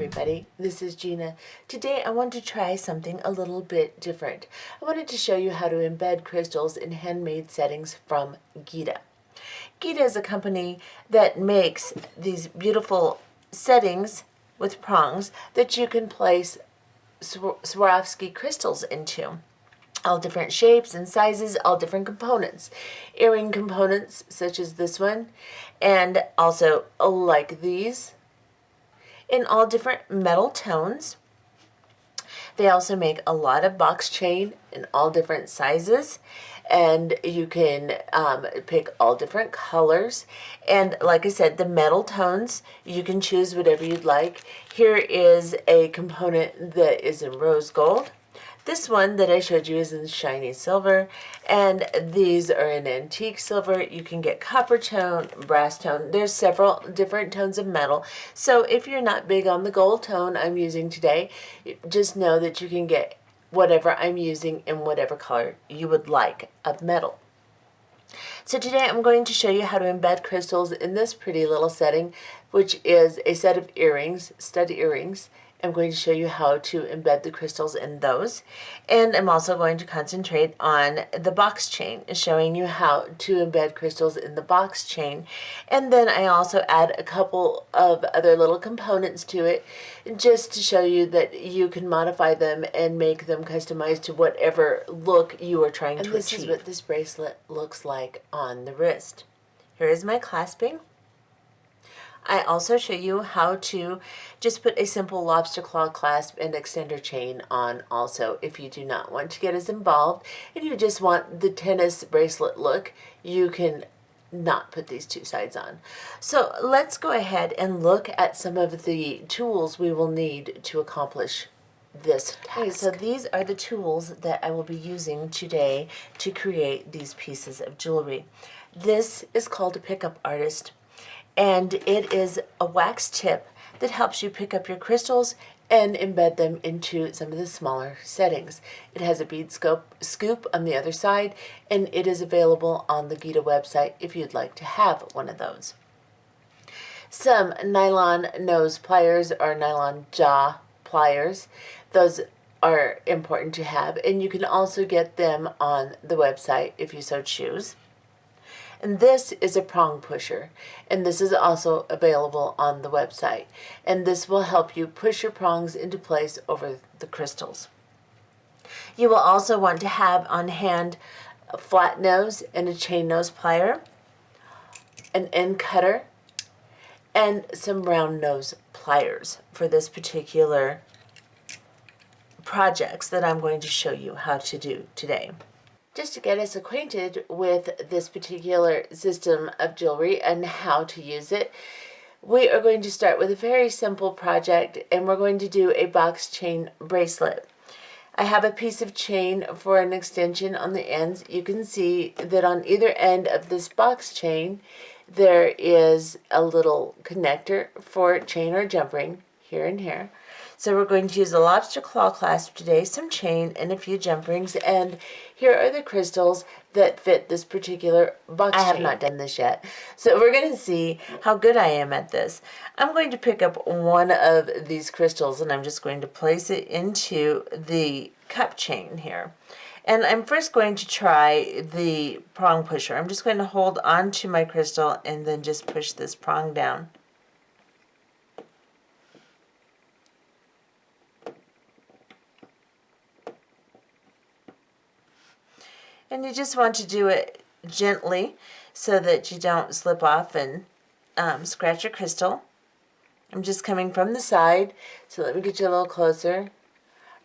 everybody, this is Gina. Today I want to try something a little bit different. I wanted to show you how to embed crystals in handmade settings from Gita. Gita is a company that makes these beautiful settings with prongs that you can place Swarovski crystals into. All different shapes and sizes, all different components. Earring components such as this one, and also like these, in all different metal tones. They also make a lot of box chain in all different sizes, and you can pick all different colors. And like I said, the metal tones, you can choose whatever you'd like. Here is a component that is in rose gold. This one that I showed you is in shiny silver, and these are in antique silver. You can get copper tone, brass tone. There's several different tones of metal. So if you're not big on the gold tone I'm using today, just know that you can get whatever I'm using in whatever color you would like of metal. So today I'm going to show you how to embed crystals in this pretty little setting, which is a set of earrings, stud earrings. I'm going to show you how to embed the crystals in those. And I'm also going to concentrate on the box chain, showing you how to embed crystals in the box chain. And then I also add a couple of other little components to it, just to show you that you can modify them and make them customized to whatever look you are trying to achieve. And this is what this bracelet looks like on the wrist. Here is my clasping. I also show you how to just put a simple lobster claw clasp and extender chain on also. If you do not want to get as involved and you just want the tennis bracelet look, you can not put these two sides on. So let's go ahead and look at some of the tools we will need to accomplish this task. Okay, so these are the tools that I will be using today to create these pieces of jewelry. This is called a pickup artist, and it is a wax tip that helps you pick up your crystals and embed them into some of the smaller settings. It has a bead scoop on the other side, and it is available on the Gita website if you'd like to have one of those. Some nylon nose pliers or nylon jaw pliers, those are important to have, and you can also get them on the website if you so choose. And this is a prong pusher, and this is also available on the website. And this will help you push your prongs into place over the crystals. You will also want to have on hand a flat nose and a chain nose plier, an end cutter, and some round nose pliers for this particular projects that I'm going to show you how to do today. Just to get us acquainted with this particular system of jewelry and how to use it, we are going to start with a very simple project, and we're going to do a box chain bracelet. I have a piece of chain for an extension on the ends. You can see that on either end of this box chain there is a little connector for chain or jump ring here and here. So we're going to use a lobster claw clasp today, some chain, and a few jump rings. And here are the crystals that fit this particular box chain. I have not done this yet, so we're going to see how good I am at this. I'm going to pick up one of these crystals, and I'm just going to place it into the cup chain here. And I'm first going to try the prong pusher. I'm just going to hold on to my crystal and then just push this prong down. And you just want to do it gently so that you don't slip off and scratch your crystal. I'm just coming from the side, so let me get you a little closer.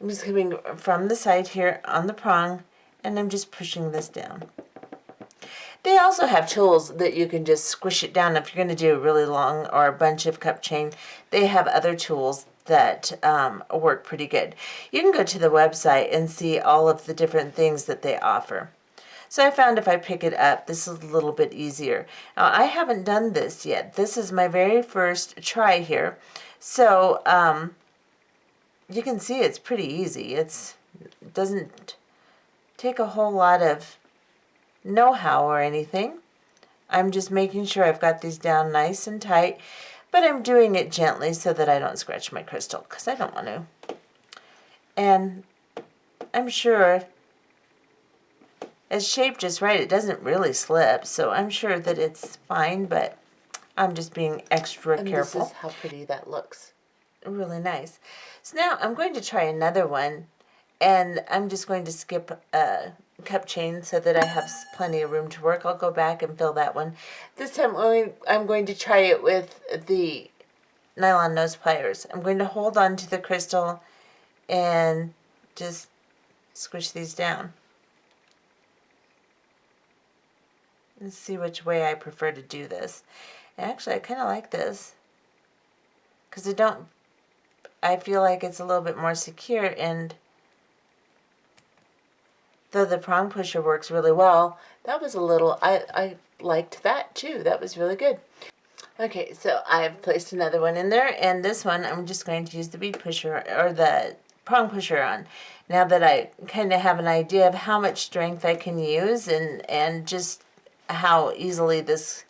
I'm just coming from the side here on the prong, and I'm just pushing this down. They also have tools that you can just squish it down if you're going to do a really long or a bunch of cup chain. They have other tools that work pretty good. You can go to the website and see all of the different things that they offer. So I found if I pick it up, this is a little bit easier. Now, I haven't done this yet. This is my very first try here. So you can see it's pretty easy. It doesn't take a whole lot of know-how or anything. I'm just making sure I've got these down nice and tight. but I'm doing it gently so that I don't scratch my crystal, because I don't want to. And I'm sure it's shaped just right. It doesn't really slip, so I'm sure that it's fine, but I'm just being extra careful. This is how pretty that looks. Really nice. So now I'm going to try another one, and I'm just going to skip a cup chain so that I have plenty of room to work. I'll go back and fill that one. This time I'm going to try it with the nylon nose pliers. I'm going to hold on to the crystal and just squish these down. Let's see which way I prefer to do this. And actually, I kind of like this because I feel like it's a little bit more secure, and though the prong pusher works really well, that was a little, I liked that too. That was really good. Okay, so I've placed another one in there, and this one I'm just going to use the bead pusher, or the prong pusher on. Now that I kind of have an idea of how much strength I can use and just how easily this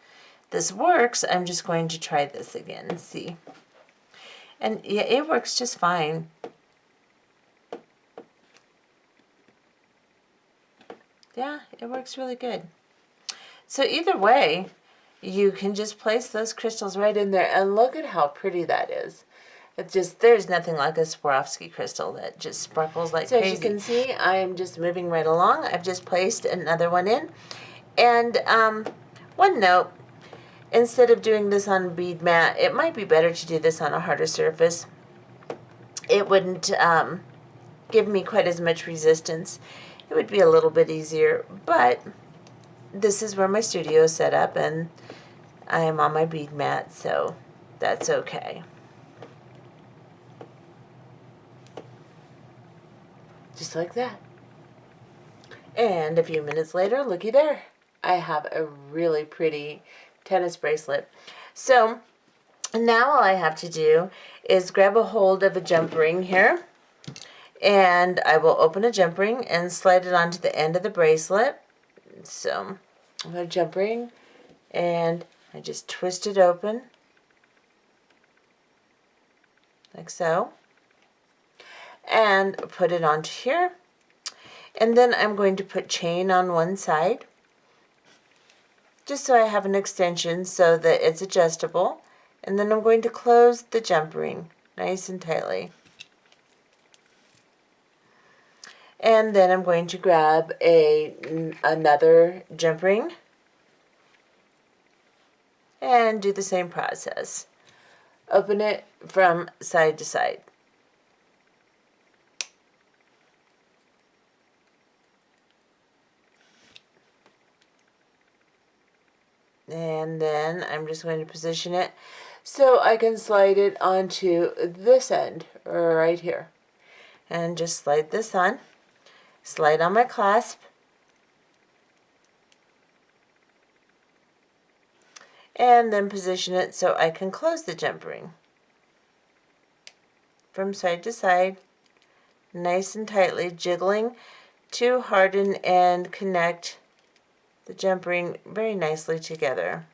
works, I'm just going to try this again and see. And yeah, it works just fine. Yeah, it works really good. So either way, you can just place those crystals right in there, and look at how pretty that is. It's just, there's nothing like a Swarovski crystal that just sparkles like crazy. So as you can see, I am just moving right along. I've just placed another one in. And one note, instead of doing this on bead mat, it might be better to do this on a harder surface. It wouldn't give me quite as much resistance. It would be a little bit easier, but this is where my studio is set up, and I am on my bead mat, so that's okay. Just like that. And a few minutes later, looky there. I have a really pretty tennis bracelet. So now all I have to do is grab a hold of a jump ring here, and I will open a jump ring and slide it onto the end of the bracelet. So I'm going to jump ring, and I just twist it open like so, and put it onto here. And then I'm going to put chain on one side, just so I have an extension so that it's adjustable. And then I'm going to close the jump ring nice and tightly. And then I'm going to grab another jump ring and do the same process. Open it from side to side. And then I'm just going to position it so I can slide it onto this end right here. And just slide this on. Slide on my clasp. And then position it so I can close the jump ring. From side to side, nice and tightly, jiggling to harden and connect the jump ring very nicely together.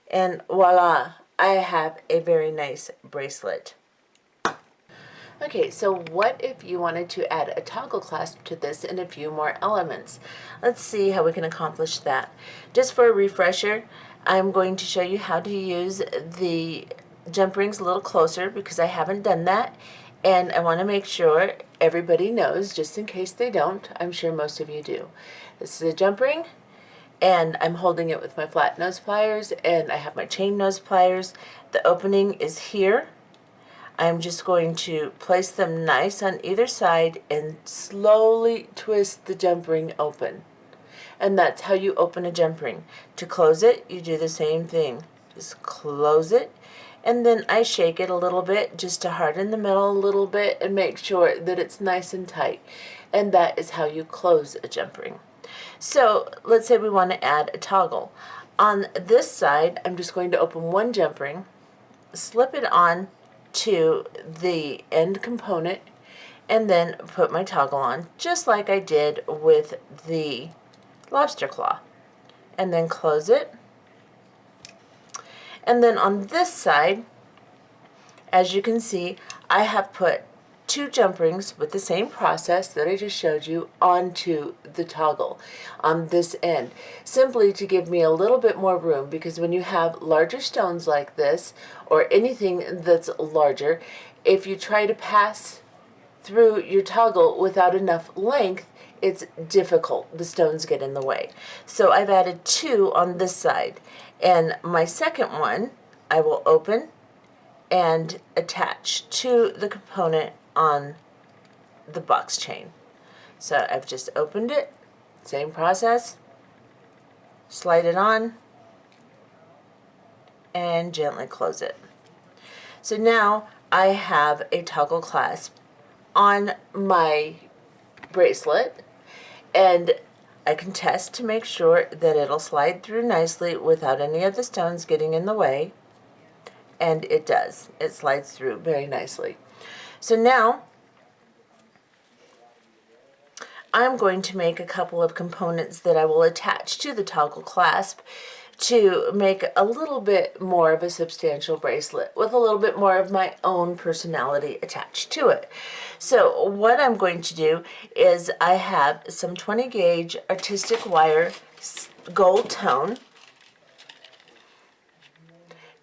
And voila, I have a very nice bracelet. Okay, so what if you wanted to add a toggle clasp to this and a few more elements? Let's see how we can accomplish that. Just for a refresher, I'm going to show you how to use the jump rings a little closer because I haven't done that. And I want to make sure everybody knows, just in case they don't. I'm sure most of you do. This is a jump ring, and I'm holding it with my flat nose pliers, and I have my chain nose pliers. The opening is here. I'm just going to place them nice on either side and slowly twist the jump ring open. And that's how you open a jump ring. To close it, you do the same thing. Just close it. And then I shake it a little bit just to harden the middle a little bit and make sure that it's nice and tight. And that is how you close a jump ring. So let's say we want to add a toggle. On this side, I'm just going to open one jump ring, slip it on to the end component, and then put my toggle on, just like I did with the lobster claw. And then close it And then on this side, as you can see, I have put 2 jump rings with the same process that I just showed you onto the toggle on this end, simply to give me a little bit more room, because when you have larger stones like this, or anything that's larger, if you try to pass through your toggle without enough length, it's difficult. The stones get in the way. So I've added 2 on this side, and my second one I will open and attach to the component on the box chain. So I've just opened it, same process, slide it on, and gently close it. So now I have a toggle clasp on my bracelet, and I can test to make sure that it'll slide through nicely without any of the stones getting in the way. And it does. It slides through very nicely. So now I'm going to make a couple of components that I will attach to the toggle clasp to make a little bit more of a substantial bracelet with a little bit more of my own personality attached to it. So what I'm going to do is I have some 20 gauge artistic wire gold tone,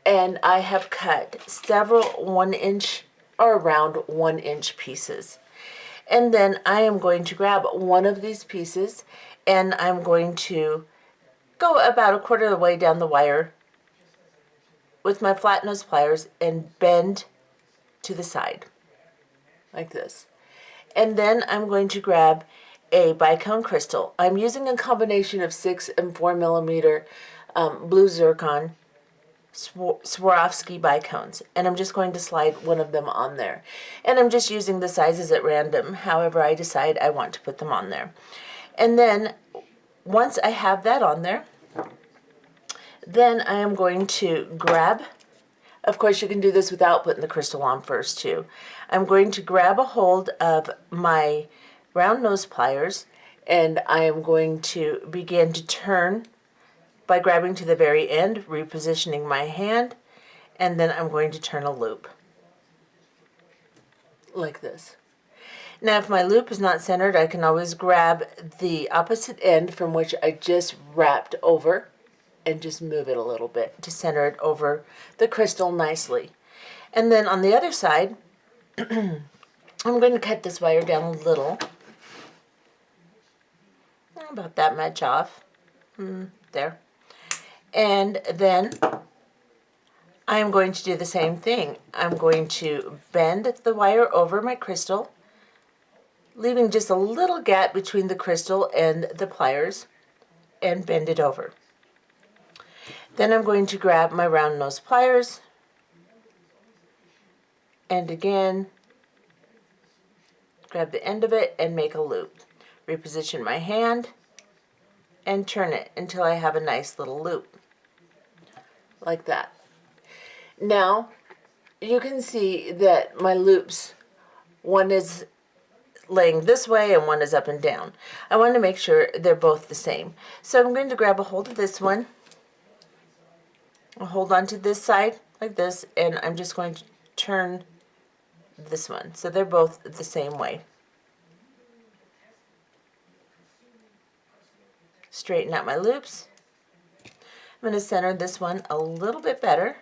and I have cut several 1-inch or around 1-inch pieces. And then I am going to grab one of these pieces, and I'm going to go about 1/4 of the way down the wire with my flat nose pliers and bend to the side like this. And then I'm going to grab a Bicone crystal. I'm using a combination of 6 and 4 millimeter Blue Zircon Swarovski Bicones, and I'm just going to slide one of them on there. And I'm just using the sizes at random, however I decide I want to put them on there. And then once I have that on there, then I am going to grab, of course you can do this without putting the crystal on first too. I'm going to grab a hold of my round nose pliers, and I am going to begin to turn by grabbing to the very end, repositioning my hand, and then I'm going to turn a loop like this. Now if my loop is not centered, I can always grab the opposite end from which I just wrapped over and just move it a little bit to center it over the crystal nicely. And then on the other side, I'm going to cut this wire down a little, about that much off, there. And then I'm going to do the same thing. I'm going to bend the wire over my crystal, leaving just a little gap between the crystal and the pliers, and bend it over. Then I'm going to grab my round nose pliers, and again grab the end of it and make a loop. Reposition my hand and turn it until I have a nice little loop like that. Now you can see that my loops, one is laying this way and one is up and down. I want to make sure they're both the same. So I'm going to grab a hold of this one, I'll hold on to this side like this, and I'm just going to turn this one so they're both the same way. Straighten out my loops. I'm going to center this one a little bit better.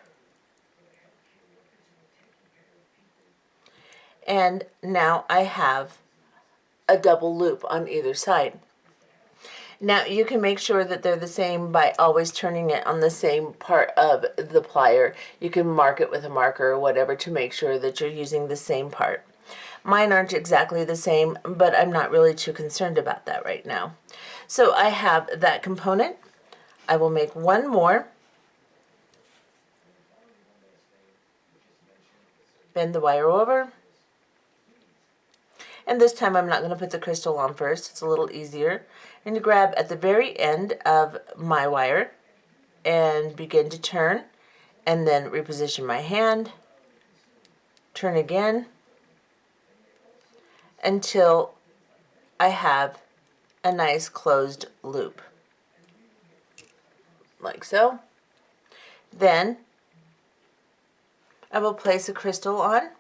And now I have a double loop on either side. Now you can make sure that they're the same by always turning it on the same part of the plier. You can mark it with a marker or whatever to make sure that you're using the same part. Mine aren't exactly the same, but I'm not really too concerned about that right now. So I have that component. I will make one more. Bend the wire over. And this time I'm not going to put the crystal on first. It's a little easier. I'm going to grab at the very end of my wire and begin to turn, and then reposition my hand, turn again until I have a nice closed loop like so. Then I will place a crystal on.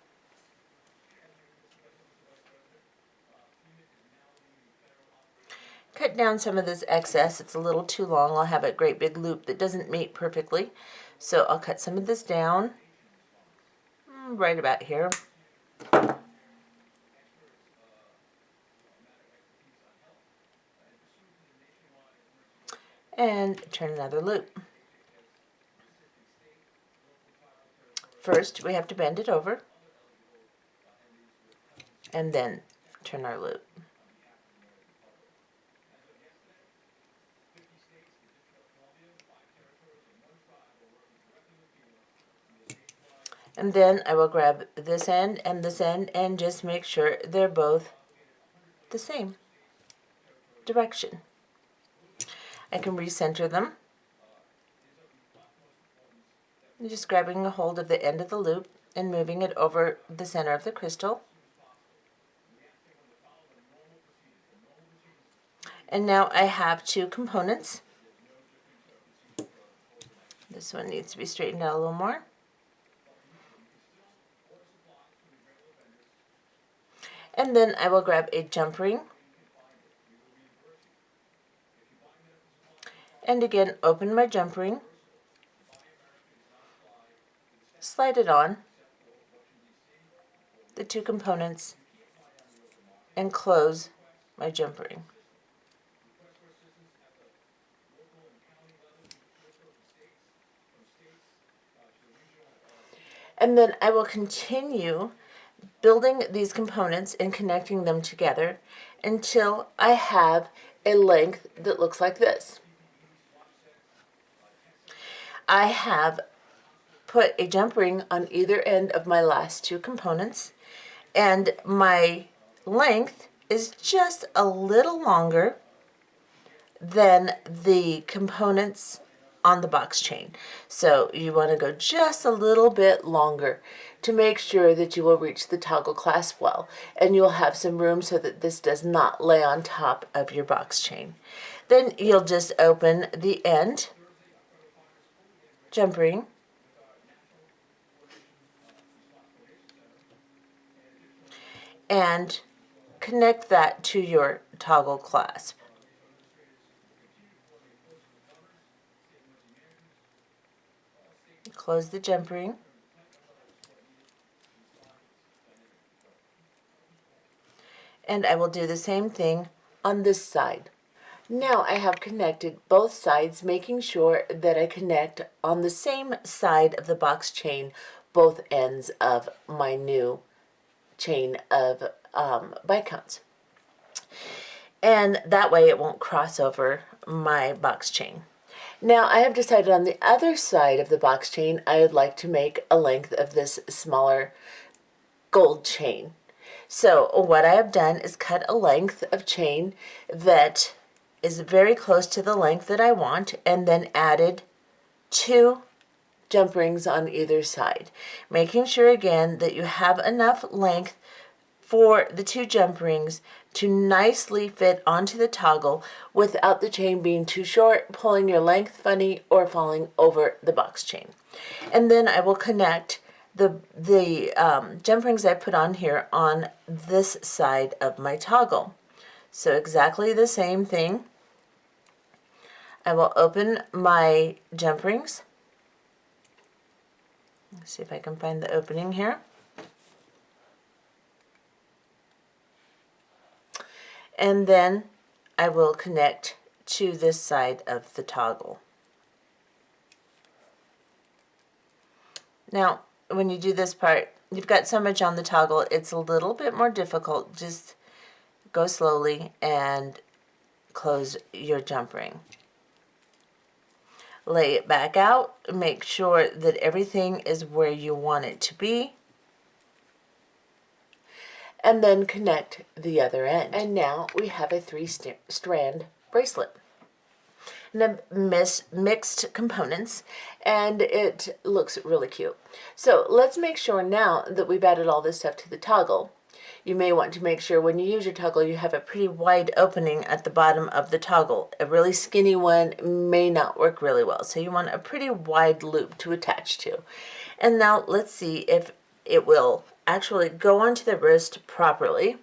Cut down some of this excess. It's a little too long. I'll have a great big loop that doesn't mate perfectly. So I'll cut some of this down right about here. And turn another loop. First, we have to bend it over and then turn our loop. And then I will grab this end and just make sure they're both the same direction. I can recenter them. I'm just grabbing a hold of the end of the loop and moving it over the center of the crystal. And now I have two components. This one needs to be straightened out a little more. And then I will grab a jump ring. And again, open my jump ring. Slide it on the two components and close my jump ring. And then I will continue building these components and connecting them together until I have a length that looks like this. I have put a jump ring on either end of my last two components, and my length is just a little longer than the components on the box chain. So you want to go just a little bit longer to make sure that you will reach the toggle clasp well, and you'll have some room so that this does not lay on top of your box chain. Then you'll just open the end jump ring, and connect that to your toggle clasp. Close the jump ring. And I will do the same thing on this side. Now I have connected both sides, making sure that I connect on the same side of the box chain both ends of my new chain of bicones. And that way it won't cross over my box chain. Now I have decided on the other side of the box chain I would like to make a length of this smaller gold chain. So what I have done is cut a length of chain that is very close to the length that I want, and then added two jump rings on either side, making sure again that you have enough length for the two jump rings to nicely fit onto the toggle without the chain being too short, pulling your length funny, or falling over the box chain. And then I will connect the jump rings I put on here on this side of my toggle. So exactly the same thing. I will open my jump rings. Let's see if I can find the opening here. And then I will connect to this side of the toggle. Now, when you do this part, you've got so much on the toggle, it's a little bit more difficult. Just go slowly and close your jump ring. Lay it back out, make sure that everything is where you want it to be, and then connect the other end. And now we have a three-strand bracelet. And mixed components, and it looks really cute. So let's make sure now that we've added all this stuff to the toggle. you may want to make sure when you use your toggle you have a pretty wide opening at the bottom of the toggle. A really skinny one may not work really well, so you want a pretty wide loop to attach to. And now let's see if it will actually go onto the wrist properly.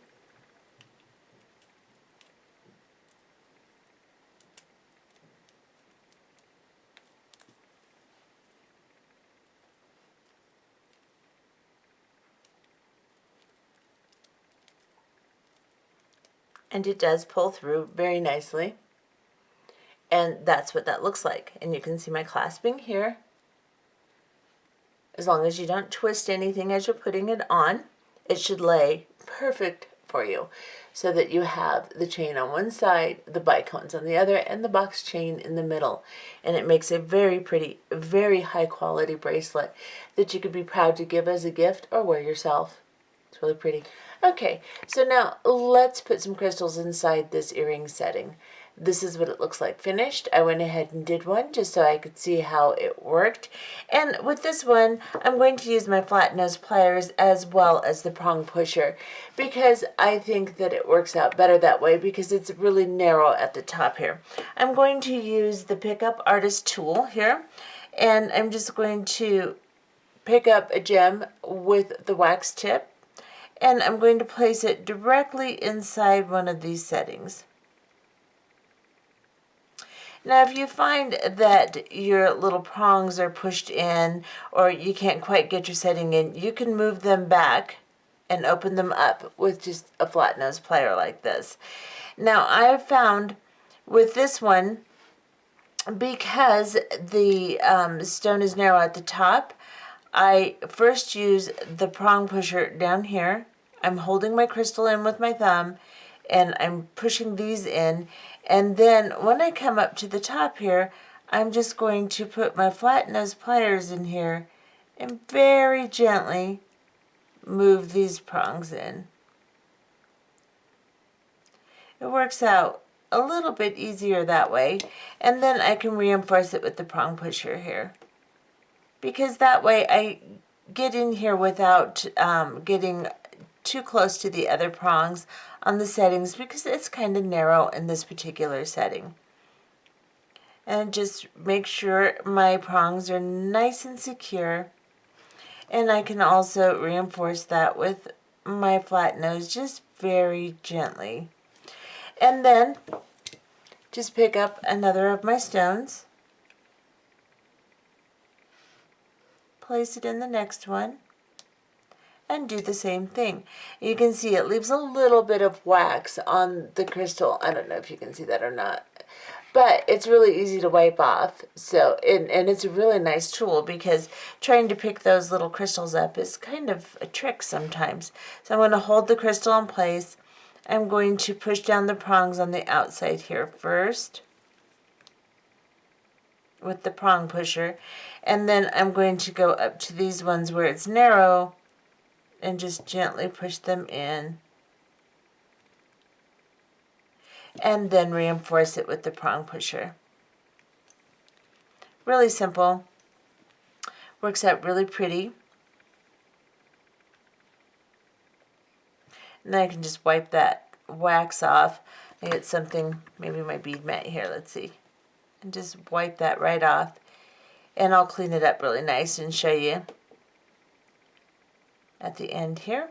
And it does pull through very nicely. And that's what that looks like. And you can see my clasping here. As long as you don't twist anything as you're putting it on, it should lay perfect for you, so that you have the chain on one side, the bicones on the other, and the box chain in the middle. And it makes a very pretty, very high quality bracelet that you could be proud to give as a gift or wear yourself. It's really pretty. Okay, so now let's put some crystals inside this earring setting. This is what it looks like finished. I went ahead and did one just so I could see how it worked. And with this one, I'm going to use my flat nose pliers as well as the prong pusher, because I think that it works out better that way because it's really narrow at the top here. I'm going to use the Pickup Artist tool here, and I'm just going to pick up a gem with the wax tip, and I'm going to place it directly inside one of these settings. Now, if you find that your little prongs are pushed in or you can't quite get your setting in, you can move them back and open them up with just a flat nose plier like this. Now, I have found with this one, because the stone is narrow at the top, I first use the prong pusher down here. I'm holding my crystal in with my thumb, and I'm pushing these in. And then when I come up to the top here, I'm just going to put my flat nose pliers in here and very gently move these prongs in. It works out a little bit easier that way. And then I can reinforce it with the prong pusher here, because that way I get in here without getting too close to the other prongs on the settings, because it's kind of narrow in this particular setting. And just make sure my prongs are nice and secure. And I can also reinforce that with my flat nose just very gently. And then just pick up another of my stones, place it in the next one, and do the same thing. You can see it leaves a little bit of wax on the crystal. I don't know if you can see that or not, but it's really easy to wipe off. So, and it's a really nice tool, because trying to pick those little crystals up is kind of a trick sometimes. So I'm going to hold the crystal in place. I'm going to push down the prongs on the outside here first with the prong pusher, and then I'm going to go up to these ones where it's narrow and just gently push them in, and then reinforce it with the prong pusher. Really simple. Works out really pretty. And then I can just wipe that wax off. I get something, maybe my bead mat here, let's see. And just wipe that right off. And I'll clean it up really nice and show you at the end here.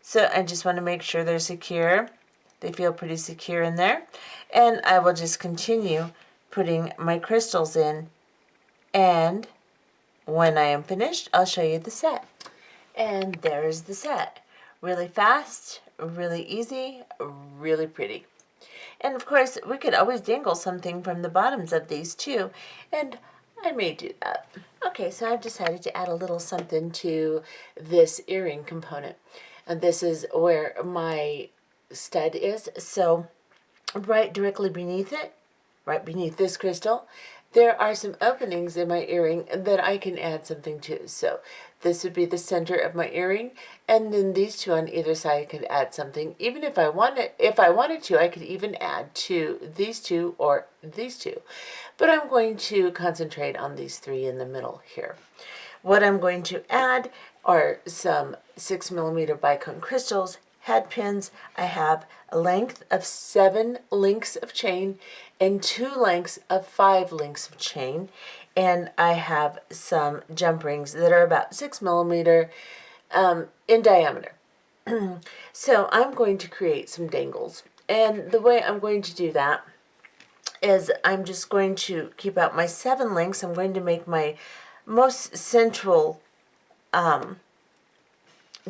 So I just want to make sure they're secure. They feel pretty secure in there. And I will just continue putting my crystals in. And when I am finished, I'll show you the set. And there's the set. Really fast, really easy, really pretty. And of course, we could always dangle something from the bottoms of these too. And I may do that. Okay, so I've decided to add a little something to this earring component. And this is where my stud is. So right directly beneath it, right beneath this crystal, there are some openings in my earring that I can add something to. So this would be the center of my earring, and then these two on either side could add something. Even if I wanted to, I could even add to these two or these two. But I'm going to concentrate on these three in the middle here. What I'm going to add are some 6mm bicone crystals head pins. I have a length of 7 links of chain and 2 lengths of 5 links of chain. And I have some jump rings that are about 6 millimeter in diameter. So I'm going to create some dangles. And the way I'm going to do that is I'm just going to keep out my 7 links. I'm going to make my most central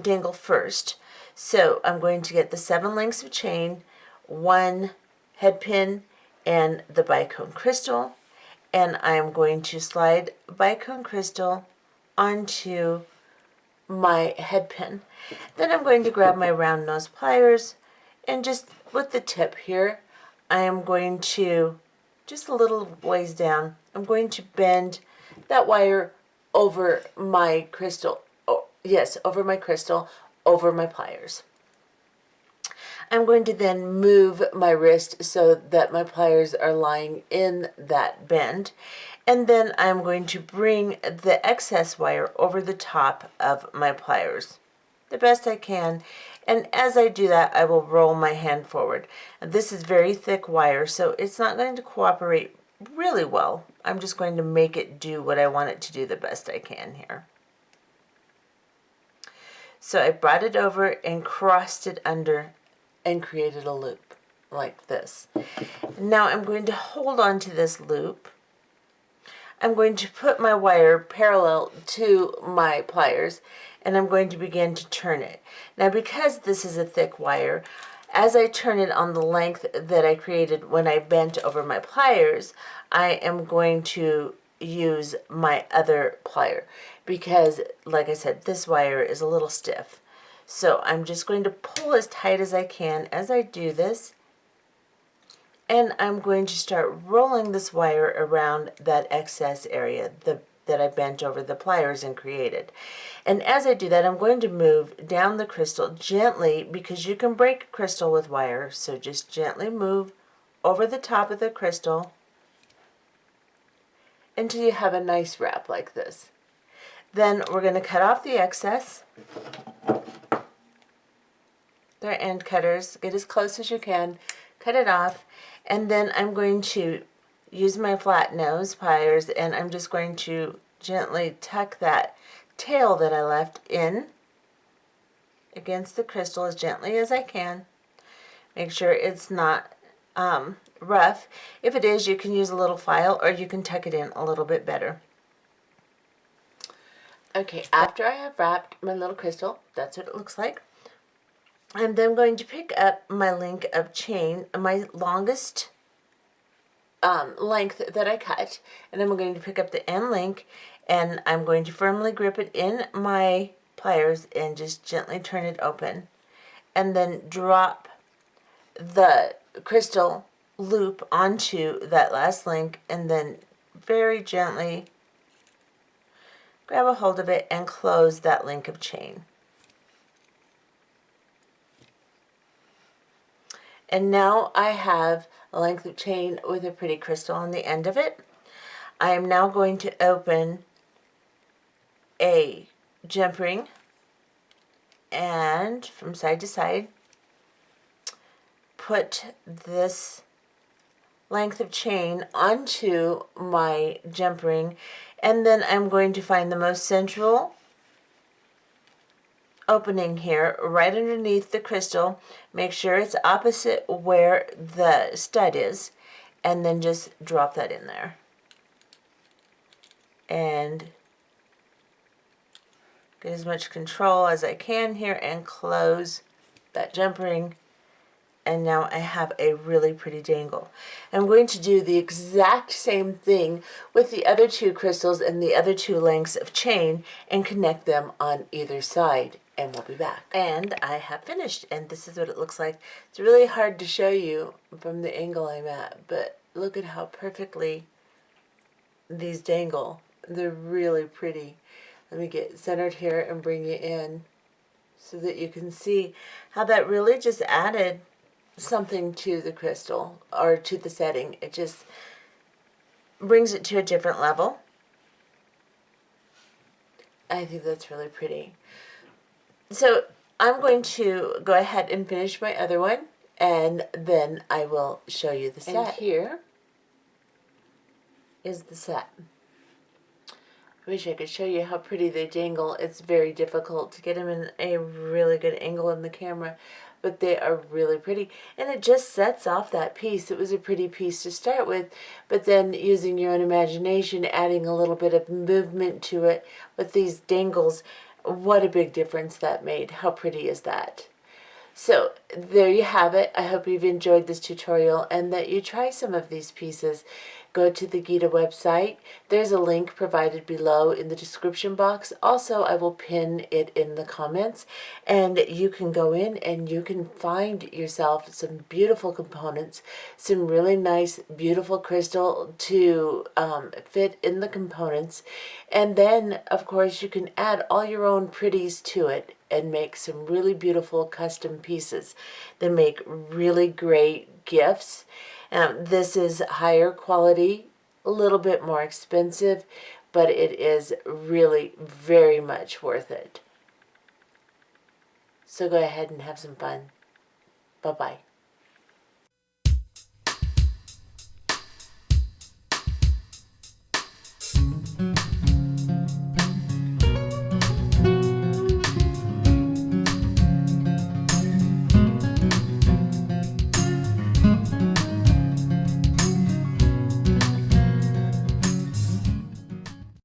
dangle first. So I'm going to get the 7 links of chain, 1 head pin, and the Bicone crystal. And I'm going to slide Bicone crystal onto my head pin. Then I'm going to grab my round nose pliers, and just with the tip here, I am going to, just a little ways down, I'm going to bend that wire over my crystal. Oh, yes, over my crystal, over my pliers. I'm going to then move my wrist so that my pliers are lying in that bend. And then I'm going to bring the excess wire over the top of my pliers the best I can. And as I do that, I will roll my hand forward. This is very thick wire, so it's not going to cooperate really well. I'm just going to make it do what I want it to do the best I can here. So I brought it over and crossed it under and created a loop like this. Now I'm going to hold on to this loop. I'm going to put my wire parallel to my pliers, and I'm going to begin to turn it. Now, because this is a thick wire, as I turn it on the length that I created when I bent over my pliers, I am going to use my other plier because, like I said, this wire is a little stiff. So I'm just going to pull as tight as I can as I do this, and I'm going to start rolling this wire around that excess area that I bent over the pliers and created. And as I do that, I'm going to move down the crystal gently, because you can break crystal with wire, so just gently move over the top of the crystal until you have a nice wrap like this. Then we're going to cut off the excess. They're end cutters. Get as close as you can. Cut it off. And then I'm going to use my flat nose pliers, and I'm just going to gently tuck that tail that I left in against the crystal as gently as I can. Make sure it's not rough. If it is, you can use a little file, or you can tuck it in a little bit better. Okay, after I have wrapped my little crystal, that's what it looks like. I'm then going to pick up my link of chain, my longest length that I cut, and I'm going to pick up the end link, and I'm going to firmly grip it in my pliers and just gently turn it open, and then drop the crystal loop onto that last link, and then very gently grab a hold of it and close that link of chain. And now I have a length of chain with a pretty crystal on the end of it. I am now going to open a jump ring, and from side to side put this length of chain onto my jump ring, and then I'm going to find the most central opening here right underneath the crystal. Make sure it's opposite where the stud is, and then just drop that in there and get as much control as I can here and close that jump ring. And now I have a really pretty dangle. I'm going to do the exact same thing with the other 2 crystals and the other 2 lengths of chain and connect them on either side, and we'll be back. And I have finished, and this is what it looks like. It's really hard to show you from the angle I'm at, but look at how perfectly these dangle. They're really pretty. Let me get centered here and bring you in so that you can see how that really just added something to the crystal, or to the setting. It just brings it to a different level. I think that's really pretty. So I'm going to go ahead and finish my other one, and then I will show you the set. And here is the set. I wish I could show you how pretty they dangle. It's very difficult to get them in a really good angle in the camera, but they are really pretty. And it just sets off that piece. It was a pretty piece to start with, but then using your own imagination, adding a little bit of movement to it with these dangles, what a big difference that made. How pretty is that? So there you have it. I hope you've enjoyed this tutorial and that you try some of these pieces. Go to the Gita website. There's a link provided below in the description box. Also, I will pin it in the comments, and you can go in and you can find yourself some beautiful components, some really nice, beautiful crystal to fit in the components. And then, of course, you can add all your own pretties to it and make some really beautiful custom pieces that make really great gifts. This is higher quality, a little bit more expensive, but it is really very much worth it. So go ahead and have some fun. Bye-bye.